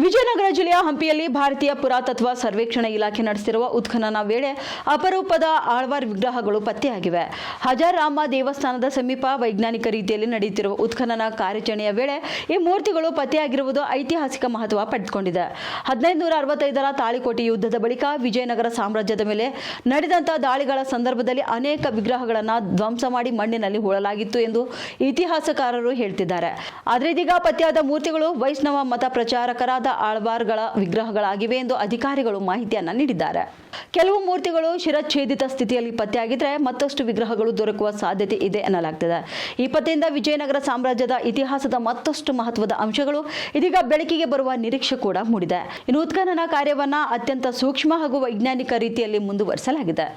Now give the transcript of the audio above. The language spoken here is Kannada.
ವಿಜಯನಗರ ಜಿಲ್ಲೆಯ ಹಂಪಿಯಲ್ಲಿ ಭಾರತೀಯ ಪುರಾತತ್ವ ಸರ್ವೇಕ್ಷಣಾ ಇಲಾಖೆ ನಡೆಸಿರುವ ಉತ್ಖನನ ವೇಳೆ ಅಪರೂಪದ ಆಳ್ವಾರ್ ವಿಗ್ರಹಗಳು ಪತ್ತೆಯಾಗಿವೆ. ಹಜಾರಾಮ ದೇವಸ್ಥಾನದ ಸಮೀಪ ವೈಜ್ಞಾನಿಕ ರೀತಿಯಲ್ಲಿ ನಡೆಯುತ್ತಿರುವ ಉತ್ಖನನ ಕಾರ್ಯಾಚರಣೆಯ ವೇಳೆ ಈ ಮೂರ್ತಿಗಳು ಪತ್ತೆಯಾಗಿರುವುದು ಐತಿಹಾಸಿಕ ಮಹತ್ವ ಪಡೆದುಕೊಂಡಿದೆ. 1565ರ ತಾಳಿಕೋಟೆ ಯುದ್ಧದ ಬಳಿಕ ವಿಜಯನಗರ ಸಾಮ್ರಾಜ್ಯದ ಮೇಲೆ ನಡೆದಂತಹ ದಾಳಿಗಳ ಸಂದರ್ಭದಲ್ಲಿ ಅನೇಕ ವಿಗ್ರಹಗಳನ್ನು ಧ್ವಂಸ ಮಾಡಿ ಮಣ್ಣಿನಲ್ಲಿ ಹೂಳಲಾಗಿತ್ತು ಎಂದು ಇತಿಹಾಸಕಾರರು ಹೇಳ್ತಿದ್ದಾರೆ. ಆದರೆ ಇದೀಗ ಪತ್ತೆಯಾದ ಮೂರ್ತಿಗಳು ವೈಷ್ಣವ ಮತ ಪ್ರಚಾರಕರಾದ ಆಳ್ವಾರ್ಗಳ ವಿಗ್ರಹಗಳಾಗಿವೆ ಎಂದು ಅಧಿಕಾರಿಗಳು ಮಾಹಿತಿಯನ್ನ ನೀಡಿದ್ದಾರೆ. ಕೆಲವು ಮೂರ್ತಿಗಳು ಶಿರಚ್ಛೇದಿತ ಸ್ಥಿತಿಯಲ್ಲಿ ಪತ್ತೆಯಾಗಿದ್ರೆ ಮತ್ತಷ್ಟು ವಿಗ್ರಹಗಳು ದೊರಕುವ ಸಾಧ್ಯತೆ ಇದೆ ಎನ್ನಲಾಗ್ತಿದೆ. ಈ ಪತ್ತೆಯಿಂದ ವಿಜಯನಗರ ಸಾಮ್ರಾಜ್ಯದ ಇತಿಹಾಸದ ಮತ್ತಷ್ಟು ಮಹತ್ವದ ಅಂಶಗಳು ಇದೀಗ ಬೆಳಕಿಗೆ ಬರುವ ನಿರೀಕ್ಷೆ ಕೂಡ ಮೂಡಿದೆ. ಇನ್ನು ಉತ್ಖನನ ಕಾರ್ಯವನ್ನ ಅತ್ಯಂತ ಸೂಕ್ಷ್ಮ ಹಾಗೂ ವೈಜ್ಞಾನಿಕ ರೀತಿಯಲ್ಲಿ ಮುಂದುವರಿಸಲಾಗಿದೆ.